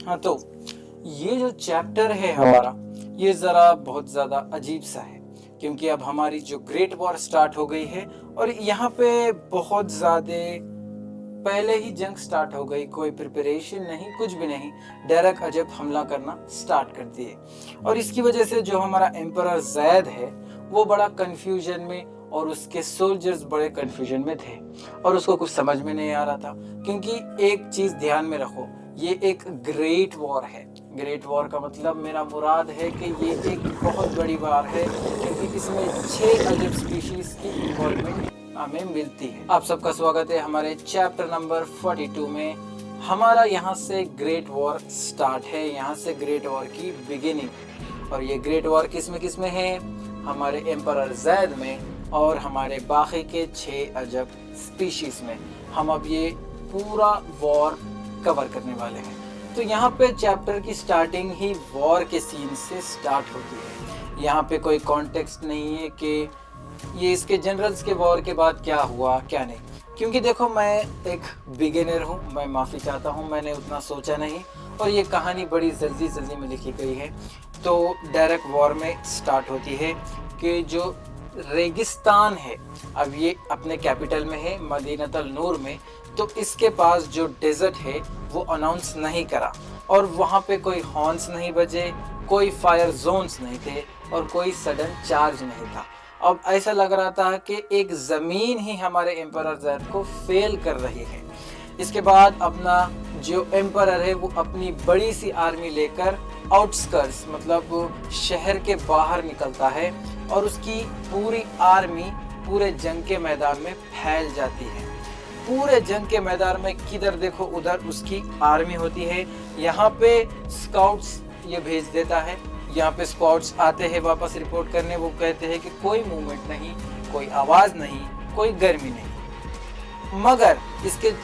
हाँ, तो ये जो चैप्टर है हमारा, ये ज़रा बहुत ज़्यादा अजीब सा है, क्योंकि अब हमारी जो ग्रेट वॉर स्टार्ट हो गई है और यहाँ पे बहुत ज़्यादा पहले ही जंग स्टार्ट हो गई, कोई प्रिपरेशन नहीं, कुछ भी नहीं, डायरेक्ट अजब हमला करना स्टार्ट कर दिए। और इसकी वजह से जो हमारा एम्परर जैद है वो बड़ा कंफ्यूजन में और उसके सोल्जर्स बड़े कंफ्यूजन में थे और उसको कुछ समझ में नहीं आ रहा था। क्योंकि एक चीज़ ध्यान में रखो, ये एक ग्रेट वॉर है। ग्रेट वॉर का मतलब मेरा मुराद है कि ये एक बहुत बड़ी वार है, क्योंकि इसमें 6 अजब स्पीशीज की इन्वॉल्वमेंट हमें मिलती है। आप सबका स्वागत है हमारे चैप्टर नंबर 42 में। हमारा यहाँ से ग्रेट वॉर स्टार्ट है, यहाँ से ग्रेट वॉर की बिगिनिंग। और ये ग्रेट वॉर किस में है? हमारे एम्परर जैद में और हमारे बाकी के 6 अजब स्पीशीज में। हम अब ये पूरा वॉर कवर करने वाले हैं। तो यहाँ पे चैप्टर की स्टार्टिंग ही वॉर के सीन से स्टार्ट होती है। यहाँ पे कोई कॉन्टेक्स्ट नहीं है कि ये इसके जनरल्स के वॉर के बाद क्या हुआ क्या नहीं। क्योंकि देखो, मैं एक बिगिनर हूँ, मैं माफ़ी चाहता हूँ, मैंने उतना सोचा नहीं और ये कहानी बड़ी जल्दी में लिखी गई है। तो डायरेक्ट वॉर में स्टार्ट होती है कि जो रेगिस्तान है, अब ये अपने कैपिटल में है मदीनतुल नूर में, तो इसके पास जो डेजर्ट है वो अनाउंस नहीं करा और वहाँ पे कोई हॉर्न्स नहीं बजे, कोई फायर जोन्स नहीं थे और कोई सडन चार्ज नहीं था। अब ऐसा लग रहा था कि एक ज़मीन ही हमारे एम्परर जैद को फेल कर रही है। इसके बाद अपना जो एम्परर है वो अपनी बड़ी सी आर्मी लेकर आउटस्कर्ट्स मतलब शहर के बाहर निकलता है और उसकी पूरी आर्मी पूरे जंग के मैदान में फैल जाती है। पूरे जंग के मैदान में किधर देखो उधर उसकी आर्मी होती है। यहाँ पे स्काउट्स ये भेज देता है, यहाँ पे स्क्वाड्स आते हैं वापस रिपोर्ट करने। वो कहते हैं कि कोई मूवमेंट नहीं, कोई आवाज़ नहीं, कोई गर्मी नहीं। मगर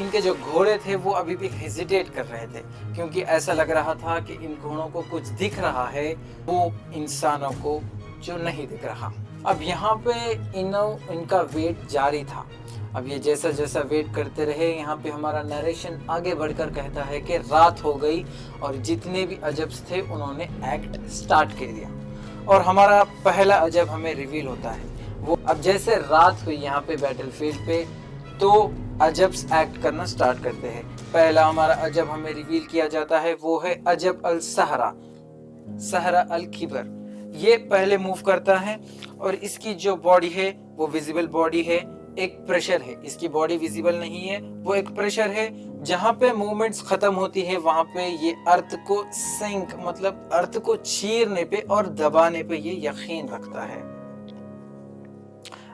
इनके जो घोड़े थे वो अभी भी हेजिटेट कर रहे थे, क्योंकि ऐसा लग रहा था कि इन घोड़ों को कुछ दिख रहा है, वो इंसानों को जो नहीं दिख रहा। अब यहाँ पे इनका वेट जारी था। अब ये जैसा जैसा वेट करते रहे, यहाँ पे हमारा नरेशन आगे बढ़कर कहता है कि रात हो गई और जितने भी अजब्स थे उन्होंने एक्ट स्टार्ट कर दिया। और हमारा पहला अजब हमें रिवील होता है। वो अब जैसे रात हुई यहाँ पे बैटलफील्ड पे, तो अजब्स एक्ट करना स्टार्ट करते हैं। पहला हमारा अजब हमें रिवील किया जाता है, वो है अजब अल सहरा, सहरा अल खिबर। ये पहले मूव करता है और इसकी जो बॉडी है वो विजिबल बॉडी है। एक प्रेशर है, इसकी बॉडी विजिबल नहीं है, वो एक प्रेशर है। जहां पे मूवमेंट्स खत्म होती है वहां पे ये अर्थ को सिंक मतलब अर्थ को चीरने पे और दबाने पे ये यकीन रखता है।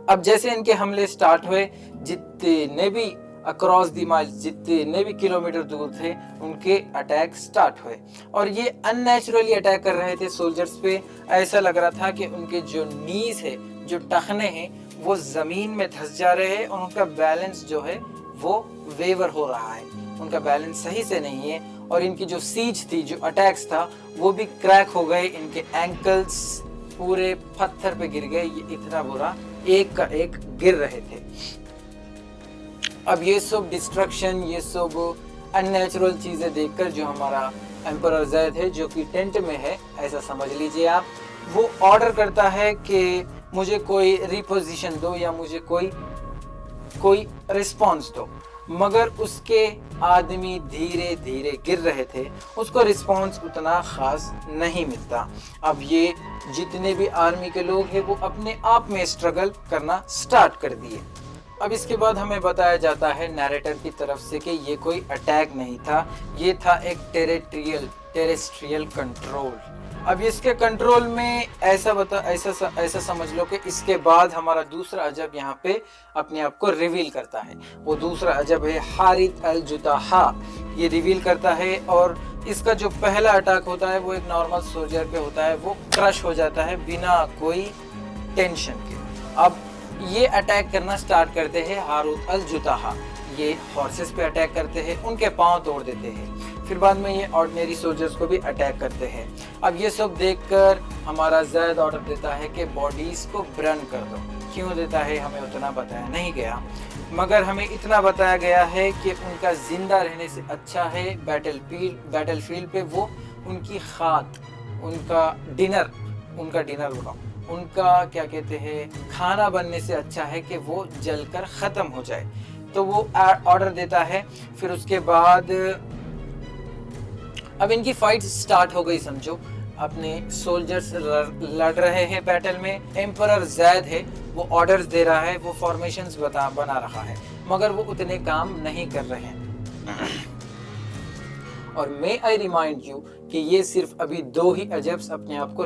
अब जैसे इनके हमले स्टार्ट हुए, जितने भी अक्रॉस द माइल, जितने भी किलोमीटर दूर थे, उनके अटैक स्टार्ट हुए और ये अननेचुरली अटैक कर रहे थे सोल्जर्स पे। ऐसा लग रहा था कि उनके जो नीज है, जो टखने हैं, वो जमीन में धंस जा रहे हैं और उनका बैलेंस जो है वो वेवर हो रहा है, उनका बैलेंस सही से नहीं है। और इनकी जो सीज थी, जो अटैक्स था, वो भी क्रैक हो गए। इनके एंकल्स पूरे पत्थर पे गिर गए। ये इतना बुरा एक का एक गिर रहे थे। अब ये सब डिस्ट्रक्शन, ये सब अननेचुरल चीजें देखकर जो हमारा एम्परर जैद है, जो कि टेंट में है, ऐसा समझ लीजिए आप, वो ऑर्डर करता है कि मुझे कोई रिपोजिशन दो या मुझे कोई रिस्पॉन्स दो। मगर उसके आदमी धीरे धीरे गिर रहे थे, उसको रिस्पॉन्स उतना खास नहीं मिलता। अब ये जितने भी आर्मी के लोग हैं वो अपने आप में स्ट्रगल करना स्टार्ट कर दिए। अब इसके बाद हमें बताया जाता है नैरेटर की तरफ से कि ये कोई अटैक नहीं था, ये था एक टेरेस्ट्रियल कंट्रोल। अब इसके कंट्रोल में ऐसा समझ लो कि इसके बाद हमारा दूसरा अजब यहाँ पे अपने आप को रिवील करता है। वो दूसरा अजब है हारित अल जुताहा। ये रिवील करता है और इसका जो पहला अटैक होता है वो एक नॉर्मल सोल्जर पे होता है, वो क्रश हो जाता है बिना कोई टेंशन के। अब ये अटैक करना स्टार्ट करते हैं हारूत अल जुताहा। ये हॉर्सेस पे अटैक करते हैं, उनके पांव तोड़ देते हैं। फिर बाद में ये ऑर्डिनरी सोल्जर्स को भी अटैक करते हैं। अब ये सब देखकर हमारा जैद ऑर्डर देता है कि बॉडीज को बर्न कर दो। क्यों देता है हमें उतना बताया नहीं गया, मगर हमें इतना बताया गया है कि उनका ज़िंदा रहने से अच्छा है बैटलफील्ड पे वो उनकी खाक, उनका डिनर बोला, उनका क्या कहते हैं खाना बनने से अच्छा है कि वो जलकर ख़त्म हो जाए। तो वो ऑर्डर देता है। फिर उसके बाद अब इनकी फाइट स्टार्ट हो गई समझो। अपने सोल्जर्स लड़ रहे हैं बैटल में। एम्परर जैद है, वो ऑर्डर्स दे रहा है, वो फॉर्मेशंस बना रहा है, मगर वो उतने काम नहीं कर रहे हैं। और मे आई रिमाइंड यू कि ये सिर्फ अभी 2 ही अजब्स अपने आप को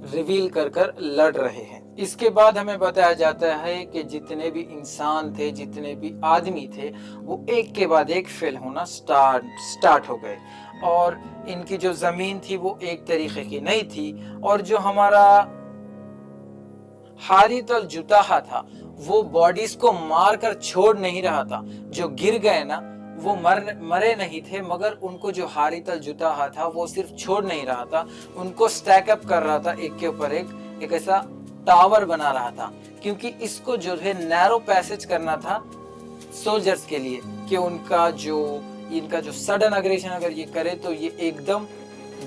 रिवील कर लड़ रहे हैं। इसके बाद हमें बताया जाता है कि जितने भी इंसान थे, जितने भी आदमी थे, वो एक के बाद एक फेल होना स्टार्ट हो गए। और इनकी जो जमीन थी वो एक तरीके की नहीं थी, और जो हमारा हारित अल जुताहा था वो बॉडीज को मार कर छोड़ नहीं रहा था। जो गिर गए ना वो मरे नहीं थे, मगर उनको जो हारित अल जुताहा था वो सिर्फ छोड़ नहीं रहा था, उनको स्टैक अप कर रहा था, एक के ऊपर एक ऐसा टावर बना रहा था। क्योंकि इसको जो है नैरो पैसेज करना था सोल्जर्स के लिए, कि इनका जो सडन अग्रेशन अगर ये करे तो ये एकदम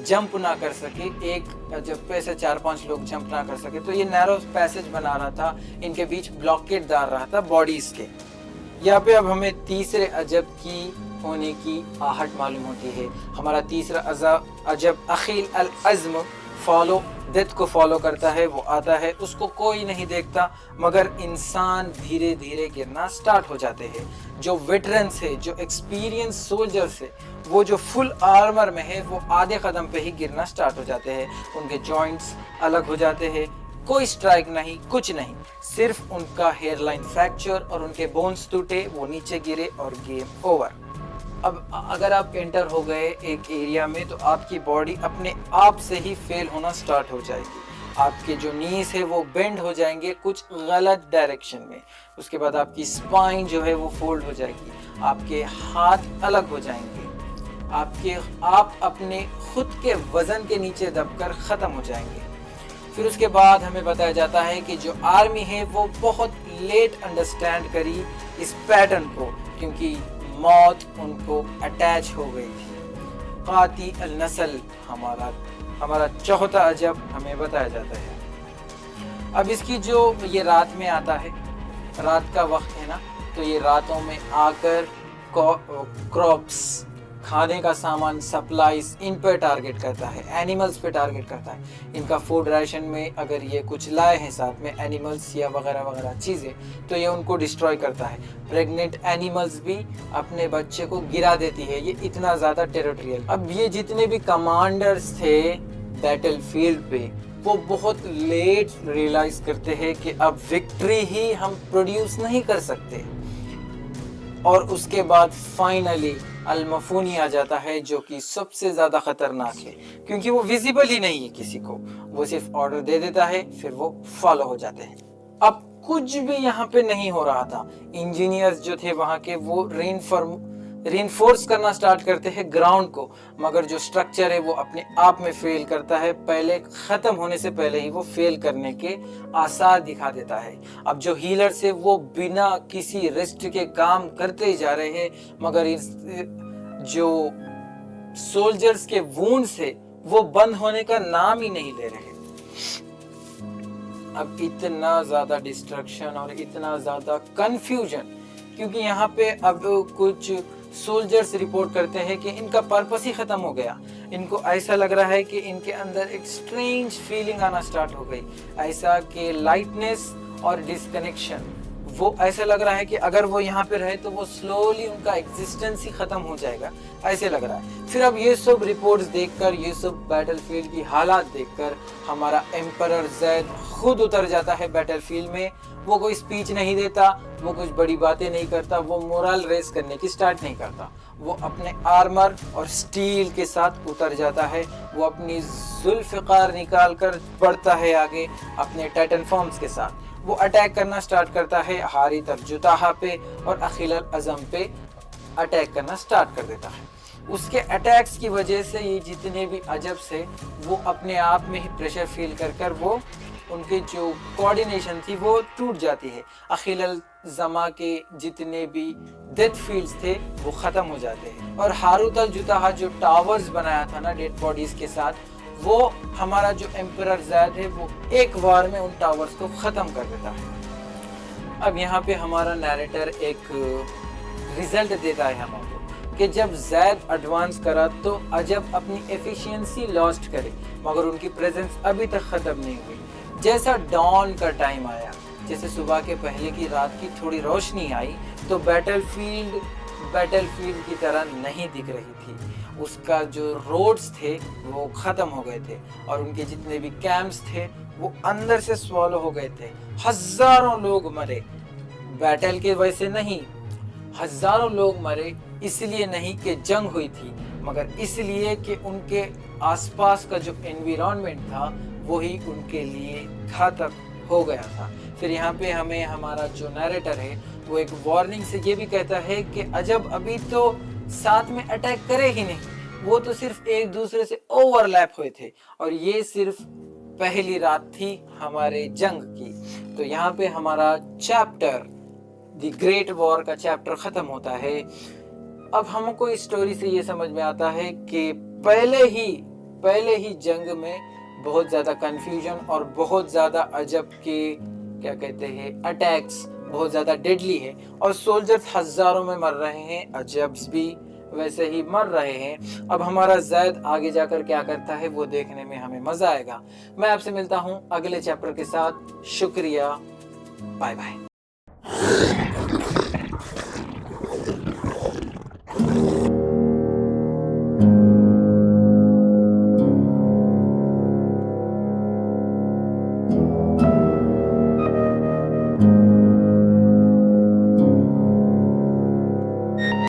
जंप ना कर सके, एक जब पे से 4-5 लोग जंप ना कर सके। तो ये नैरो पैसेज बना रहा था, इनके बीच ब्लॉकेट डाल रहा था बॉडीज के। यहाँ पे अब हमें तीसरे अजब की होने की आहट मालूम होती है। हमारा तीसरा अजब अखील अल अज़्म डेथ को फॉलो करता है। वो आता है, उसको कोई नहीं देखता, मगर इंसान धीरे धीरे गिरना स्टार्ट हो जाते हैं। जो वेटरन्स है, जो एक्सपीरियंस सोल्जर्स है, वो जो फुल आर्मर में है, वो आधे कदम पे ही गिरना स्टार्ट हो जाते हैं। उनके जॉइंट्स अलग हो जाते हैं, कोई स्ट्राइक नहीं, कुछ नहीं, सिर्फ उनका हेयरलाइन फ्रैक्चर और उनके बोन्स टूटे, वो नीचे गिरे और गेम ओवर। अब अगर आप एंटर हो गए एक एरिया में तो आपकी बॉडी अपने आप से ही फेल होना स्टार्ट हो जाएगी। आपके जो नीज है वो बेंड हो जाएंगे कुछ गलत डायरेक्शन में। उसके बाद आपकी स्पाइन जो है वो फोल्ड हो जाएगी, आपके हाथ अलग हो जाएंगे, आप अपने खुद के वजन के नीचे दबकर ख़त्म हो जाएंगे। फिर उसके बाद हमें बताया जाता है कि जो आर्मी है वो बहुत लेट अंडरस्टैंड करी इस पैटर्न को, क्योंकि मौत उनको अटैच हो गई थी। काती अल नस्ल हमारा चौथा अजब हमें बताया जाता है। अब इसकी जो ये रात में आता है, रात का वक्त है ना, तो ये रातों में आकर क्रॉप्स, खाने का सामान, सप्लाईज, इन पर टारगेट करता है, एनिमल्स पे टारगेट करता है। इनका फूड राशन में अगर ये कुछ लाए हैं साथ में एनिमल्स या वगैरह वगैरह चीज़ें, तो ये उनको डिस्ट्रॉय करता है। प्रेग्नेंट एनिमल्स भी अपने बच्चे को गिरा देती है, ये इतना ज़्यादा टेरिटोरियल। अब ये जितने भी कमांडर्स थे बैटलफील्ड पे, वो बहुत लेट रियलाइज करते हैं कि अब विक्ट्री ही हम प्रोड्यूस नहीं कर सकते। और उसके बाद फाइनली अल-मफूनी आ जाता है, जो कि सबसे ज़्यादा ख़तरनाक है, क्योंकि वो विजिबल ही नहीं है किसी को, वो सिर्फ ऑर्डर दे देता है, फिर वो फॉलो हो जाते हैं। अब कुछ भी यहाँ पे नहीं हो रहा था। इंजीनियर्स जो थे वहाँ के वो रीइंफोर्स करना स्टार्ट करते हैं ग्राउंड को, मगर जो स्ट्रक्चर है वो अपने आप में फेल करता है, पहले ख़त्म होने से पहले ही वो फेल करने के आसार दिखा देता है। अब जो हीलर्स है वो बिना किसी रेस्ट के काम करते ही जा रहे हैं, मगर इस जो सोल्जर्स के वुंड्स है वो बंद होने का नाम ही नहीं ले रहे। अब इतना ज़्यादा डिस्ट्रक्शन और इतना ज़्यादा कंफ्यूजन, क्योंकि यहाँ पे अब कुछ सोल्जर्स रिपोर्ट करते हैं कि इनका पर्पस ही खत्म हो गया। इनको ऐसा लग रहा है कि इनके अंदर एक स्ट्रेंज फीलिंग आना स्टार्ट हो गई, ऐसा कि लाइटनेस और डिस्कनेक्शन। वो ऐसा लग रहा है कि अगर वो यहाँ पे रहे तो वो स्लोली उनका एग्जिस्टेंस ही खत्म हो जाएगा, ऐसे लग रहा है। फिर अब ये सब रिपोर्ट्स देखकर, ये सब बैटलफील्ड की हालात देखकर हमारा एम्परर जैद खुद उतर जाता है बैटलफील्ड में। वो कोई स्पीच नहीं देता, वो कुछ बड़ी बातें नहीं करता, वो मोरल रेस करने की स्टार्ट नहीं करता। वो अपने आर्मर और स्टील के साथ उतर जाता है। वो अपनी जुल्फ़िकार निकाल कर बढ़ता है आगे अपने टाइटन फॉर्म्स के साथ। वो अटैक करना स्टार्ट करता है हारित अल जुताहा पे और अखील अल अज़म पे अटैक करना स्टार्ट कर देता है। उसके अटैक्स की वजह से ये जितने भी अजब से वो अपने आप में ही प्रेशर फील कर वो उनके जो कोऑर्डिनेशन थी वो टूट जाती है। अखिल जमा के जितने भी डेथ फील्ड्स थे वो खत्म हो जाते हैं। और हारूत अल जुताहा जो टावर्स बनाया था ना डेड बॉडीज के साथ, वो हमारा जो एम्परर ज़ैद है वो एक वार में उन टावर्स को खत्म कर देता है। अब यहाँ पे हमारा नैरेटर एक रिजल्ट देता है हमको कि जब ज़ैद एडवांस करा तो अजब अपनी एफिशिएंसी लॉस्ट करे, मगर उनकी प्रेजेंस अभी तक ख़त्म नहीं हुई। जैसा डॉन का टाइम आया, जैसे सुबह के पहले की रात की थोड़ी रोशनी आई, तो बैटलफील्ड की तरह नहीं दिख रही थी। उसका जो रोड्स थे वो ख़त्म हो गए थे और उनके जितने भी कैंप्स थे वो अंदर से स्वॉलो हो गए थे। हज़ारों लोग मरे, बैटल के वजह से नहीं, हज़ारों लोग मरे इसलिए नहीं कि जंग हुई थी, मगर इसलिए कि उनके आसपास का जो एनवायरनमेंट था वही उनके लिए घातक हो गया था। फिर यहाँ पे हमें हमारा जो नैरेटर है वो एक वार्निंग से ये भी कहता है कि अजब अभी तो साथ में अटैक करे ही नहीं, वो तो सिर्फ एक दूसरे से ओवरलैप हुए थे और ये सिर्फ पहली रात थी हमारे जंग की। तो यहाँ पे हमारा चैप्टर द ग्रेट वॉर का चैप्टर खत्म होता है। अब हमको इस स्टोरी से ये समझ में आता है कि पहले ही जंग में बहुत ज़्यादा कंफ्यूजन और बहुत ज़्यादा अजब के क्या कहते हैं अटैक्स बहुत ज़्यादा डेडली है और सोल्जर्स हज़ारों में मर रहे हैं, अजब्स भी वैसे ही मर रहे हैं। अब हमारा ज़ैद आगे जाकर क्या करता है वो देखने में हमें मज़ा आएगा। मैं आपसे मिलता हूँ अगले चैप्टर के साथ। शुक्रिया, बाय बाय।